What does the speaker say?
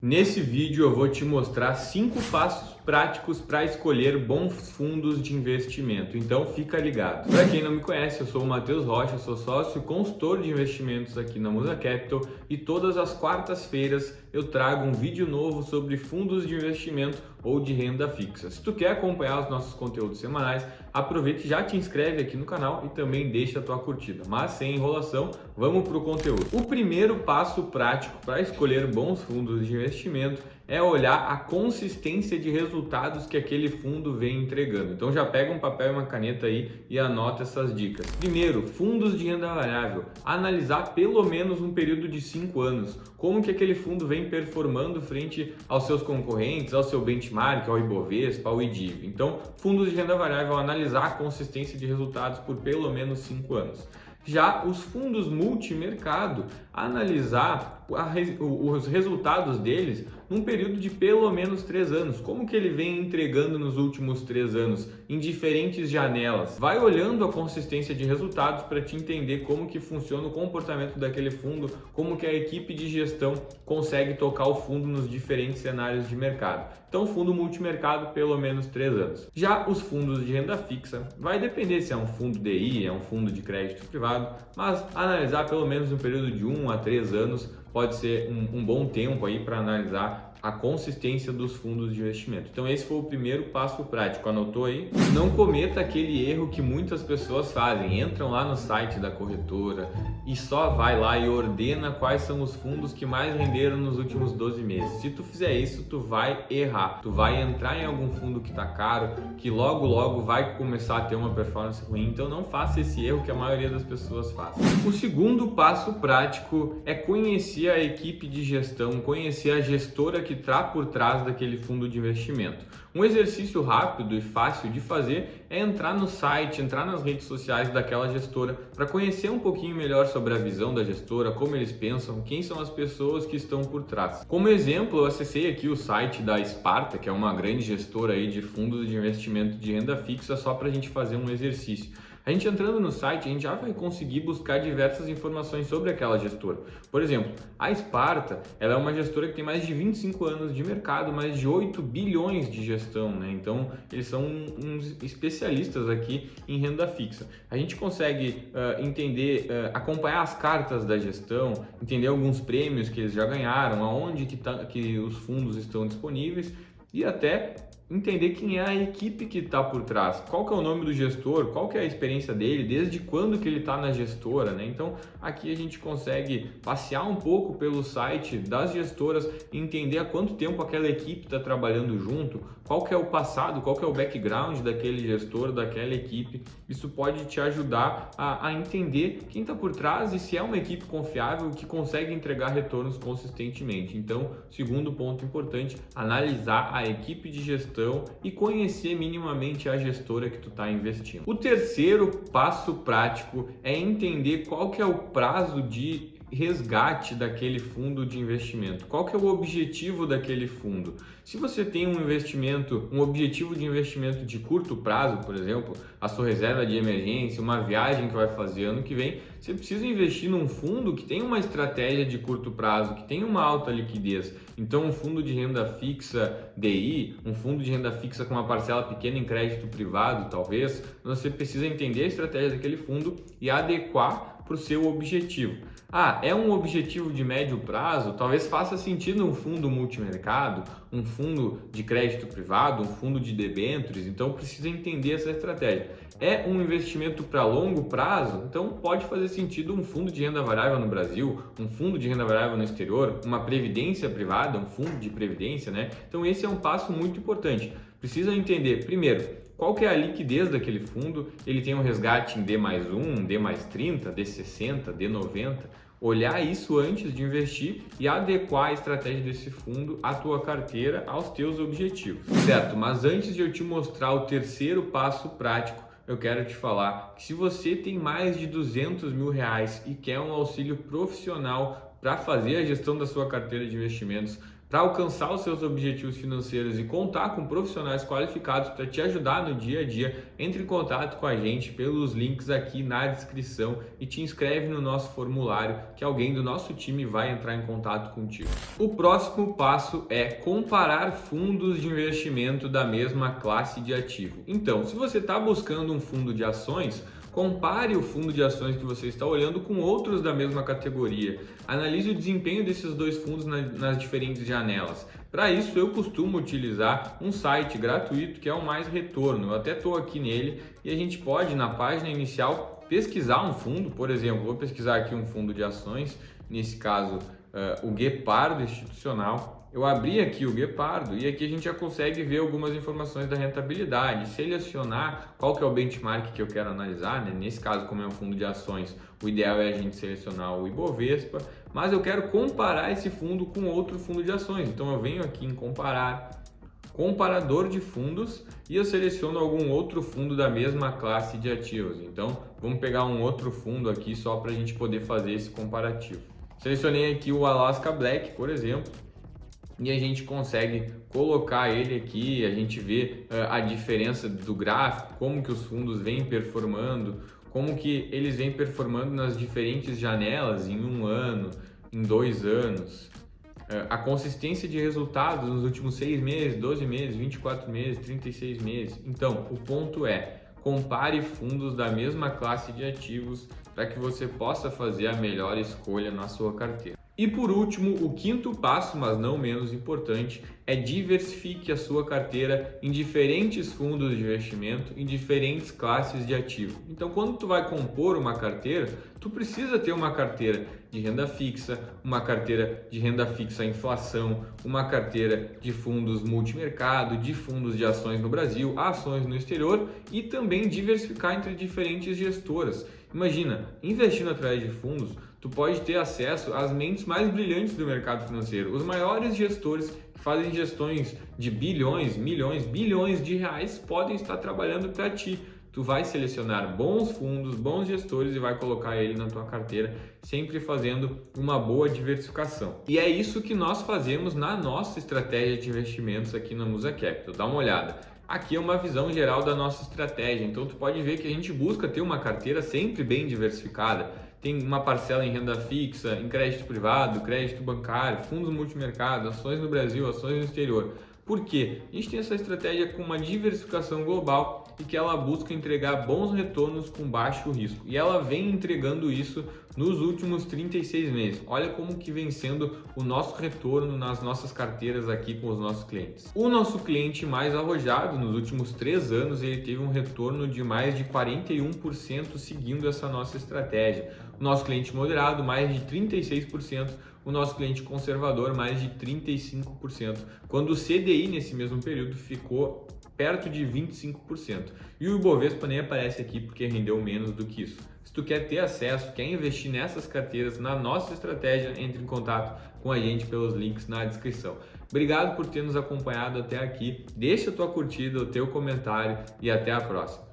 Nesse vídeo eu vou te mostrar 5 passos práticos para escolher bons fundos de investimento, então fica ligado. Para quem não me conhece, eu sou o Matheus Rocha, sou sócio e consultor de investimentos aqui na Musa Capital e todas as quartas-feiras eu trago um vídeo novo sobre fundos de investimento ou de renda fixa. Se tu quer acompanhar os nossos conteúdos semanais, aproveita e já te inscreve aqui no canal e também deixa a tua curtida. Mas sem enrolação, vamos para o conteúdo. O primeiro passo prático para escolher bons fundos de investimento é olhar a consistência de resultados que aquele fundo vem entregando. Então já pega um papel e uma caneta aí e anota essas dicas. Primeiro, fundos de renda variável. Analisar pelo menos um período de 5 anos. Como que aquele fundo vem performando frente aos seus concorrentes, ao seu benchmark, ao Ibovespa, ao IDIV. Então, fundos de renda variável, analisar a consistência de resultados por pelo menos 5 anos. Já os fundos multimercado, analisar os resultados deles num período de pelo menos 3 anos. Como que ele vem entregando nos últimos 3 anos, em diferentes janelas. Vai olhando a consistência de resultados para te entender como que funciona o comportamento daquele fundo, como que a equipe de gestão consegue tocar o fundo nos diferentes cenários de mercado. Então, fundo multimercado, pelo menos 3 anos. Já os fundos de renda fixa, vai depender se é um fundo DI, é um fundo de crédito privado, mas analisar pelo menos um período de 1 a 3 anos pode ser um bom tempo aí para analisar a consistência dos fundos de investimento. Então esse foi o primeiro passo prático, anotou aí? Não cometa aquele erro que muitas pessoas fazem, entram lá no site da corretora e só vai lá e ordena quais são os fundos que mais renderam nos últimos 12 meses. Se tu fizer isso, tu vai errar, tu vai entrar em algum fundo que tá caro, que logo vai começar a ter uma performance ruim, então não faça esse erro que a maioria das pessoas faz. O segundo passo prático é conhecer a equipe de gestão, conhecer a gestora que está por trás daquele fundo de investimento. Um exercício rápido e fácil de fazer é entrar no site, entrar nas redes sociais daquela gestora para conhecer um pouquinho melhor sobre a visão da gestora, como eles pensam, quem são as pessoas que estão por trás. Como exemplo, eu acessei aqui o site da Sparta, que é uma grande gestora aí de fundos de investimento de renda fixa, só para a gente fazer um exercício. A gente entrando no site, a gente já vai conseguir buscar diversas informações sobre aquela gestora. Por exemplo, a Sparta, ela é uma gestora que tem mais de 25 anos de mercado, mais de 8 bilhões de gestão, né? Então, eles são uns especialistas aqui em renda fixa. A gente consegue entender, acompanhar as cartas da gestão, entender alguns prêmios que eles já ganharam, aonde que os fundos estão disponíveis e até entender quem é a equipe que está por trás, qual que é o nome do gestor, qual que é a experiência dele, desde quando que ele está na gestora, né? Então aqui a gente consegue passear um pouco pelo site das gestoras e entender há quanto tempo aquela equipe está trabalhando junto, qual que é o passado, qual que é o background daquele gestor, daquela equipe. Isso pode te ajudar a entender quem está por trás e se é uma equipe confiável que consegue entregar retornos consistentemente. Então, segundo ponto importante, analisar a equipe de gestão e conhecer minimamente a gestora que tu está investindo. O terceiro passo prático é entender qual que é o prazo de resgate daquele fundo de investimento. Qual que é o objetivo daquele fundo? Se você tem um investimento, um objetivo de investimento de curto prazo, por exemplo, a sua reserva de emergência, uma viagem que vai fazer ano que vem, você precisa investir num fundo que tem uma estratégia de curto prazo, que tem uma alta liquidez. Então, um fundo de renda fixa DI, um fundo de renda fixa com uma parcela pequena em crédito privado, talvez, você precisa entender a estratégia daquele fundo e adequar para o seu objetivo. É um objetivo de médio prazo? Talvez faça sentido um fundo multimercado, um fundo de crédito privado, um fundo de debêntures, então precisa entender essa estratégia. É um investimento para longo prazo? Então pode fazer sentido um fundo de renda variável no Brasil, um fundo de renda variável no exterior, uma previdência privada, um fundo de previdência, né? Então esse é um passo muito importante. Precisa entender, primeiro, qual que é a liquidez daquele fundo, ele tem um resgate em D+1, D+30, D60, D90, olhar isso antes de investir e adequar a estratégia desse fundo à tua carteira, aos teus objetivos. Certo, mas antes de eu te mostrar o terceiro passo prático, eu quero te falar que se você tem mais de R$200 mil e quer um auxílio profissional para fazer a gestão da sua carteira de investimentos, Para alcançar os seus objetivos financeiros e contar com profissionais qualificados para te ajudar no dia a dia, entre em contato com a gente pelos links aqui na descrição e te inscreve no nosso formulário que alguém do nosso time vai entrar em contato contigo. O próximo passo é comparar fundos de investimento da mesma classe de ativo. Então, se você está buscando um fundo de ações, compare o fundo de ações que você está olhando com outros da mesma categoria. Analise o desempenho desses dois fundos nas diferentes janelas. Para isso, eu costumo utilizar um site gratuito que é o Mais Retorno. Eu até estou aqui nele e a gente pode, na página inicial, pesquisar um fundo. Por exemplo, vou pesquisar aqui um fundo de ações, nesse caso o Guepardo Institucional. Eu abri aqui o Guepardo e aqui a gente já consegue ver algumas informações da rentabilidade, selecionar qual que é o benchmark que eu quero analisar, né? Nesse caso, como é um fundo de ações, o ideal é a gente selecionar o Ibovespa, mas eu quero comparar esse fundo com outro fundo de ações, então eu venho aqui em comparar, comparador de fundos, e eu seleciono algum outro fundo da mesma classe de ativos. Então vamos pegar um outro fundo aqui só para a gente poder fazer esse comparativo. Selecionei aqui o Alaska Black, por exemplo, e a gente consegue colocar ele aqui, a gente vê a diferença do gráfico, como que os fundos vêm performando, como que eles vêm performando nas diferentes janelas em 1 ano, em 2 anos, a consistência de resultados nos últimos 6 meses, 12 meses, 24 meses, 36 meses. Então, o ponto é, compare fundos da mesma classe de ativos para que você possa fazer a melhor escolha na sua carteira. E por último, o quinto passo, mas não menos importante, é diversifique a sua carteira em diferentes fundos de investimento, em diferentes classes de ativo. Então, quando tu vai compor uma carteira, tu precisa ter uma carteira de renda fixa, uma carteira de renda fixa à inflação, uma carteira de fundos multimercado, de fundos de ações no Brasil, ações no exterior e também diversificar entre diferentes gestoras. Imagina, investindo através de fundos, tu pode ter acesso às mentes mais brilhantes do mercado financeiro. Os maiores gestores que fazem gestões de bilhões, milhões, bilhões de reais podem estar trabalhando para ti. Tu vai selecionar bons fundos, bons gestores e vai colocar ele na tua carteira, sempre fazendo uma boa diversificação. E é isso que nós fazemos na nossa estratégia de investimentos aqui na Musa Capital. Dá uma olhada. Aqui é uma visão geral da nossa estratégia, então tu pode ver que a gente busca ter uma carteira sempre bem diversificada. Tem uma parcela em renda fixa, em crédito privado, crédito bancário, fundos multimercado, ações no Brasil, ações no exterior. Por quê? A gente tem essa estratégia com uma diversificação global e que ela busca entregar bons retornos com baixo risco. E ela vem entregando isso nos últimos 36 meses. Olha como que vem sendo o nosso retorno nas nossas carteiras aqui com os nossos clientes. O nosso cliente mais arrojado nos últimos 3 anos, ele teve um retorno de mais de 41% seguindo essa nossa estratégia. O nosso cliente moderado, mais de 36%. O nosso cliente conservador, mais de 35%, quando o CDI nesse mesmo período ficou perto de 25%. E o Ibovespa nem aparece aqui porque rendeu menos do que isso. Se tu quer ter acesso, quer investir nessas carteiras, na nossa estratégia, entre em contato com a gente pelos links na descrição. Obrigado por ter nos acompanhado até aqui. Deixa a tua curtida, o teu comentário e até a próxima.